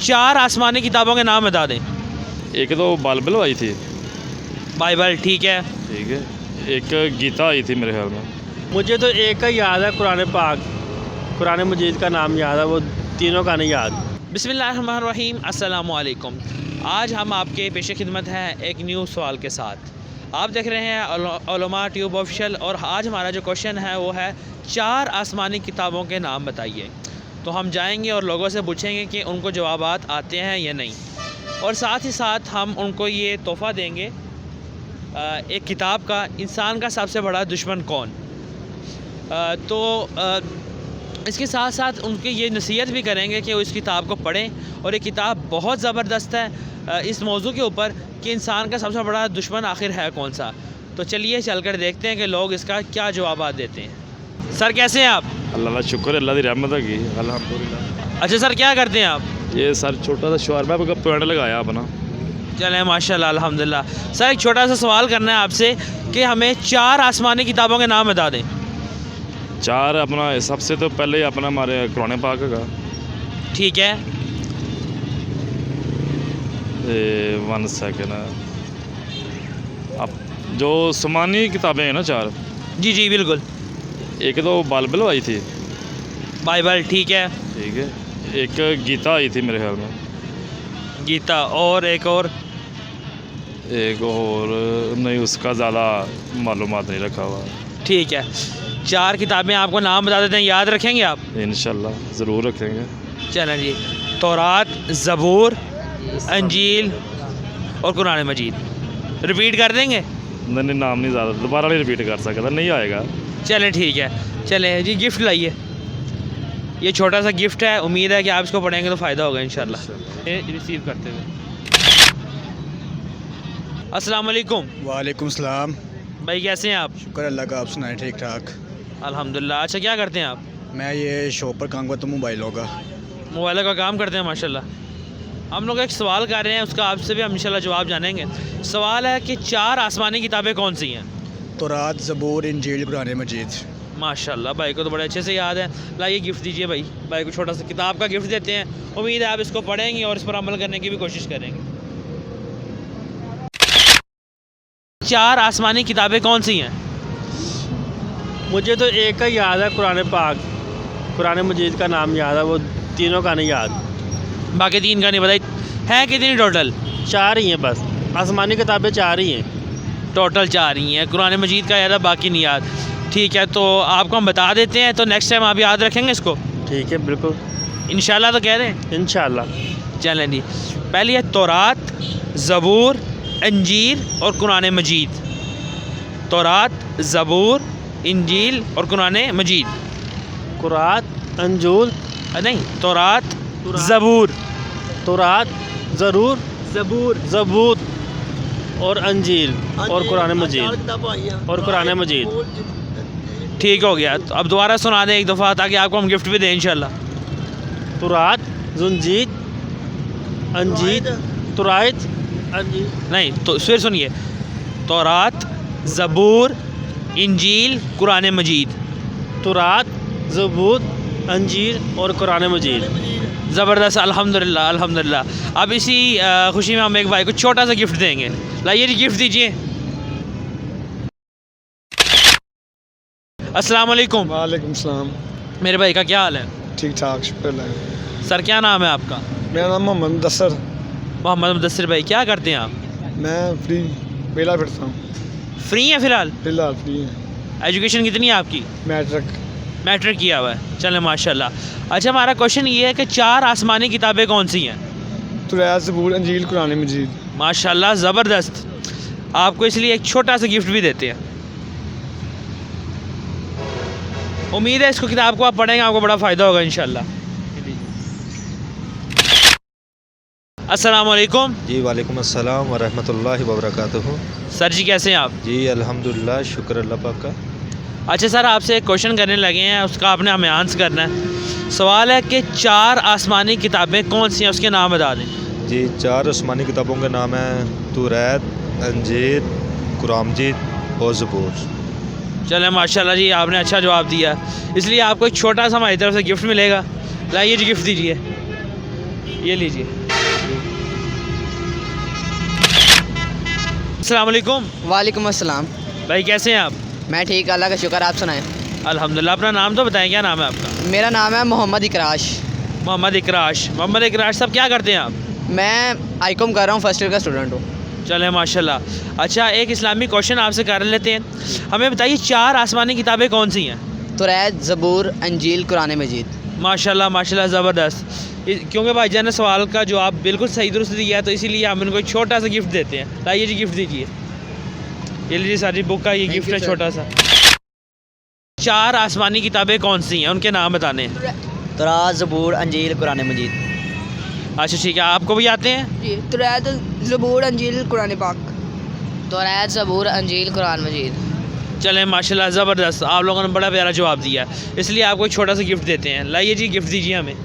चार आसमानी किताबों के नाम बता दें। एक तो बाइबल आई थी। बाइबल ठीक है। ठीक है। एक गीता आई थी मेरे ख्याल में। मुझे तो एक का याद है, कुरान पाक, कुरान मजीद का नाम याद है, वो तीनों का नहीं याद। बिस्मिल्लाहिर्रहमानिर्रहीम, अस्सलामु अलैकुम। आज हम आपके पेश खिदमत हैं एक न्यू सवाल के साथ। आप देख रहे हैं उलमा ट्यूब ऑफिशियल और आज हमारा जो क्वेश्चन है वो है चार आसमानी किताबों के नाम बताइए। तो हम जाएंगे और लोगों से पूछेंगे कि उनको जवाबात आते हैं या नहीं, और साथ ही साथ हम उनको ये तोहफ़ा देंगे एक किताब का, इंसान का सबसे बड़ा दुश्मन कौन। इसके साथ साथ उनकी ये नसीहत भी करेंगे कि वो इस किताब को पढ़ें, और ये किताब बहुत ज़बरदस्त है इस मौजू के ऊपर कि इंसान का सबसे बड़ा दुश्मन आखिर है कौन सा। तो चलिए चलकर देखते हैं कि लोग इसका क्या जवाब देते हैं। सर कैसे हैं आप? अल्लाह का शुक्र, अल्लाह की रहमत है अल्हम्दुलिल्लाह। अच्छा सर, क्या करते हैं आप? ये सर छोटा सा शवारमा का पॉइंट लगाया अपना। चलें माशाल्लाह अल्हम्दुलिल्लाह। सर एक छोटा सा सवाल करना है आपसे कि हमें चार आसमानी किताबों के नाम बता दें। चार अपना सबसे तो पहले अपना हमारे कुरान पाक का। ठीक है। 1 सेकेंड। अब जो आसमानी किताबें हैं ना चार, जी जी बिल्कुल। एक तो बाइबल आई थी। बाइबल ठीक है। ठीक है। एक गीता आई थी मेरे ख्याल में। गीता, और एक और नहीं, उसका ज़्यादा मालूमात नहीं रखा हुआ। ठीक है। चार किताबें आपको नाम बता देते हैं, याद रखेंगे आप? इंशाल्लाह ज़रूर रखेंगे। चलें जी, तौरात, ज़बूर, अंजील और कुरान मजीद। रिपीट कर देंगे? नहीं, नाम नहीं ज़्यादा दोबारा नहीं रिपीट कर सकता, नहीं आएगा। चलें ठीक है। चलें जी, गिफ्ट लाइए। ये छोटा सा गिफ्ट है, उम्मीद है कि आप इसको पढ़ेंगे तो फ़ायदा होगा इंशाल्लाह। रिसीव करते हुए अस्सलाम वालेकुम। वालेकुम सलाम। भाई कैसे हैं आप? शुक्र अल्लाह का, आप सुनाएं? ठीक ठाक अल्हम्दुलिल्लाह। अच्छा क्या करते हैं आप? मैं ये शॉप पर काम करता हूँ, मोबाइलों का। मोबाइल का काम करते हैं माशाल्लाह। हम लोग एक सवाल कर रहे हैं, उसका आपसे भी हम इंशाल्लाह जवाब जानेंगे। सवाल है कि चार आसमानी किताबें कौन सी हैं? तौरात, ज़बूर, इंजील, कुरान मजीद। माशाल्लाह, भाई को तो बड़े अच्छे से याद है। लाइए गिफ्ट दीजिए भाई। भाई को छोटा सा किताब का गिफ्ट देते हैं, उम्मीद है आप इसको पढ़ेंगे और इस पर अमल करने की भी कोशिश करेंगे। चार आसमानी किताबें कौन सी हैं? मुझे तो एक का याद है, कुरान पाक, कुरान मजीद का नाम याद है, वो तीनों का नहीं याद। बाकी तीन का नहीं बताई। हैं कितनी टोटल? चार ही हैं बस, आसमानी किताबें चार ही हैं। टोटल चार ही हैं। कुरान मजीद का याद है, बाकी नहीं याद। ठीक है, तो आपको हम बता देते हैं, तो नेक्स्ट टाइम आप याद रखेंगे इसको? ठीक है, बिल्कुल इंशाल्लाह। तो कह रहे हैं इंशाल्लाह। चलें जी, पहली है तौरात, ज़बूर, अंजील और कुरान मजीद। तौरात, ज़बूर, इंजील और कुरान मजीद। कुरात, अंजूल, नहीं, तौरात, ज़बूर, तौरात, ज़रूर, ज़बूर, ज़बूर और अंजील और कुरान मजीद और कुरान मजीद। ठीक हो गया। तो अब दोबारा सुना दें एक दफ़ा, ताकि आपको हम गिफ्ट भी दें इंशाल्लाह। तौरात, जुंजीद, अंजीद, तुराइत, अंजील। नहीं, तो फिर सुनिए, तौरात, ज़बूर, इंजील, कुरान मजीद। तौरात, ज़बूर, अंजील और कुरान मजीद। ज़बरदस्त, अल्हम्दुलिल्लाह अल्हम्दुलिल्लाह। अब इसी खुशी में हम एक भाई को छोटा सा गिफ्ट देंगे। लाइए जी, गिफ्ट दीजिए। अस्सलाम वालेकुम। वालेकुम सलाम। मेरे भाई का क्या हाल है? ठीक ठाक, शुक्र है। सर क्या नाम है आपका? मेरा नाम मोहम्मद मुदस्सर। मोहम्मद मुदस्सिर भाई, क्या करते हैं आप? मैं फ्री मेला फिरता हूँ। फ्री हैं फ़िलहाल? फिलहाल फ्री है। एजुकेशन कितनी है आपकी? मैट्रिक। मैट्रिक किया हुआ है। चलें माशाल्लाह। अच्छा, हमारा क्वेश्चन ये है कि चार आसमानी किताबें कौन सी हैं? तौरात, ज़बूर, अंजील, कुरान मजीद। माशाल्लाह ज़बरदस्त। आपको इसलिए एक छोटा सा गिफ्ट भी देते हैं। उम्मीद है इसको किताब को आप पढ़ेंगे, आपको बड़ा फ़ायदा होगा इंशाल्लाह। अस्सलाम वालेकुम। जी वालेकुम अस्सलाम व रहमतुल्लाहि व बरकातुहू। सर जी कैसे हैं आप? जी अल्हम्दुलिल्लाह, शुक्र अल्लाह पाक का। अच्छा सर, आपसे एक क्वेश्चन करने लगे हैं, उसका आपने हमें आंसर करना है। सवाल है कि चार आसमानी किताबें कौन सी हैं, उसके नाम बता दें। जी, चार आसमानी किताबों के नाम हैं तौरात, अंजील, कुरान मजीद और ज़बूर। चलें माशाल्लाह जी, आपने अच्छा जवाब दिया, इसलिए आपको एक छोटा सा हमारी तरफ से गिफ्ट मिलेगा। लाइए जी, गिफ्ट दीजिए। ये लीजिए। अस्सलाम वालेकुम। वालेकुम अस्सलाम। भाई कैसे हैं आप? मैं ठीक, अल्लाह का शुक्र, आप सुनाएं। अल्हम्दुलिल्लाह। अपना नाम तो बताएं, क्या नाम है आपका? मेरा नाम है मोहम्मद इकराश। मोहम्मद इकराश। मोहम्मद इकराश साहब क्या करते हैं आप? मैं आईकॉम कर रहा हूँ, फर्स्ट ईयर का स्टूडेंट हूँ। चलें माशाल्लाह। अच्छा, एक इस्लामी क्वेश्चन आपसे कर लेते हैं। हमें बताइए 4 आसमानी किताबें कौन सी हैं? तौरात, ज़बूर, अंजील, कुरान मजीद। माशाल्लाह माशाल्लाह, ज़बरदस्त। क्योंकि भाईजान ने सवाल का जवाब बिल्कुल सही दुरुस्त दिया है, तो इसीलिए हम इनको एक छोटा सा गिफ्ट देते हैं। लाइए जी, गिफ्ट दीजिए। ये लीजिए सारी बुक का ये Thank गिफ्ट you, है sir. छोटा सा। 4 आसमानी किताबें कौन सी हैं, उनके नाम बताने हैं। तौरात, ज़बूर, अंजील, कुरान मजीद। अच्छा ठीक है, आपको भी आते हैं? जी, तौरात, ज़बूर, अंजील, कुरान पाक। तौरात, ज़बूर, अंजील, कुरान मजीद। चलें माशाल्लाह, ज़बरदस्त। आप लोगों ने बड़ा प्यारा जवाब दिया, इसलिए आपको एक छोटा सा गिफ्ट देते हैं। लाइए जी, गिफ्ट दीजिए हमें।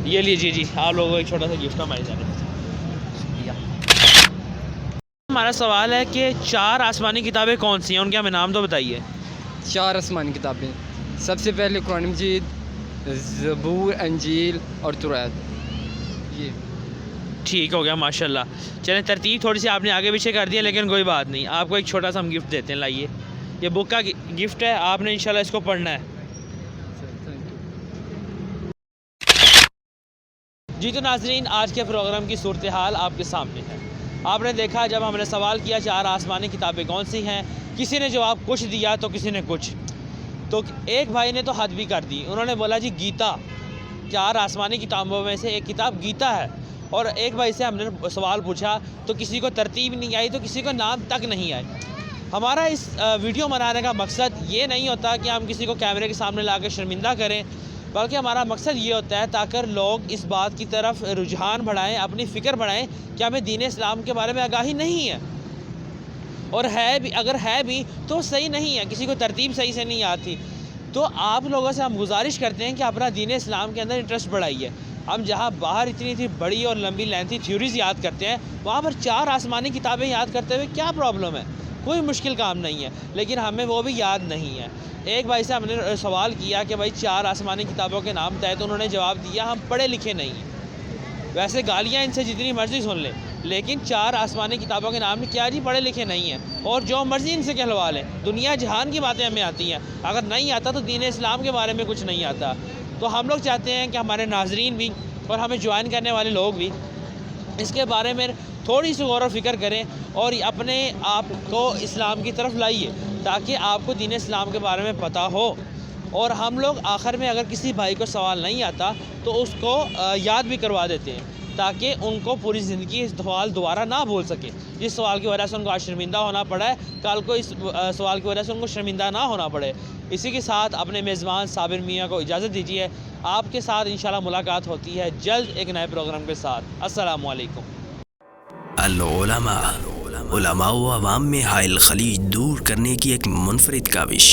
ये लीजिए जी, आप लोगों को एक छोटा सा गिफ्ट हमारे जाने। हमारा सवाल है कि 4 आसमानी किताबें कौन सी हैं, उनके हमें नाम तो बताइए। 4 आसमानी किताबें, सबसे पहले कुरान मजीद, ज़बूर, अंजील और तौरात। ये ठीक हो गया माशाल्लाह। चलें, तरतीब थोड़ी सी आपने आगे पीछे कर दी है, लेकिन कोई बात नहीं, आपको एक छोटा सा हम गिफ्ट देते हैं। लाइए, ये बुक का गिफ्ट है, आपने इंशाल्लाह इसको पढ़ना है। जी तो नाजरीन, आज के प्रोग्राम की सूरत हाल आपके सामने है। आपने देखा, जब हमने सवाल किया 4 आसमानी किताबें कौन सी हैं, किसी ने जवाब कुछ दिया तो किसी ने कुछ, तो एक भाई ने तो हद भी कर दी। उन्होंने बोला जी गीता, 4 आसमानी किताबों में से एक किताब गीता है। और एक भाई से हमने सवाल पूछा तो किसी को तरतीब नहीं आई, तो किसी को नाम तक नहीं आए। हमारा इस वीडियो बनाने का मकसद ये नहीं होता कि हम किसी को कैमरे के सामने ला कर शर्मिंदा करें, बल्कि हमारा मकसद ये होता है ताकि लोग इस बात की तरफ रुझान बढ़ाएं, अपनी फ़िक्र बढ़ाएं कि हमें दीन इस्लाम के बारे में आगाही नहीं है, और है भी, अगर है भी तो सही नहीं है, किसी को तरतीब सही से नहीं आती। तो आप लोगों से हम गुजारिश करते हैं कि अपना दीन इस्लाम के अंदर इंटरेस्ट बढ़ाइए। हम जहाँ बाहर इतनी बड़ी और लंबी लेंथी थ्योरीज याद करते हैं, वहाँ पर 4 आसमानी किताबें याद करते हुए क्या प्रॉब्लम है? कोई मुश्किल काम नहीं है, लेकिन हमें वो भी याद नहीं है। एक भाई से हमने सवाल किया कि भाई 4 आसमानी किताबों के नाम तय, तो उन्होंने जवाब दिया हम पढ़े लिखे नहीं हैं। वैसे गालियाँ इनसे जितनी मर्ज़ी सुन लें, लेकिन 4 आसमानी किताबों के नाम क्या जी पढ़े लिखे नहीं हैं, और जो मर्ज़ी इनसे कहलवा लें। दुनिया जहान की बातें हमें आती हैं, अगर नहीं आता तो दीन इस्लाम के बारे में कुछ नहीं आता। तो हम लोग चाहते हैं कि हमारे नाजरीन भी और हमें ज्वाइन करने वाले लोग भी इसके बारे में थोड़ी सी गौर व फिक्र करें और अपने आप को इस्लाम की तरफ लाइए, ताकि आपको दीन इस्लाम के बारे में पता हो। और हम लोग आखिर में अगर किसी भाई को सवाल नहीं आता तो उसको याद भी करवा देते हैं, ताकि उनको पूरी ज़िंदगी इस सवाल दोबारा ना भूल सके। जिस सवाल की वजह से उनको आज शर्मिंदा होना पड़ा है, कल को इस सवाल की वजह से उनको शर्मिंदा ना होना पड़े। इसी के साथ अपने मेज़बान साबिर मियाँ को इजाज़त दीजिए। आपके साथ इंशाल्लाह मुलाकात होती है जल्द एक नए प्रोग्राम के साथ। अस्सलामु अलैकुम। उलमा व अवाम में हाइल खलीज दूर करने की एक मुनफरिद काविश।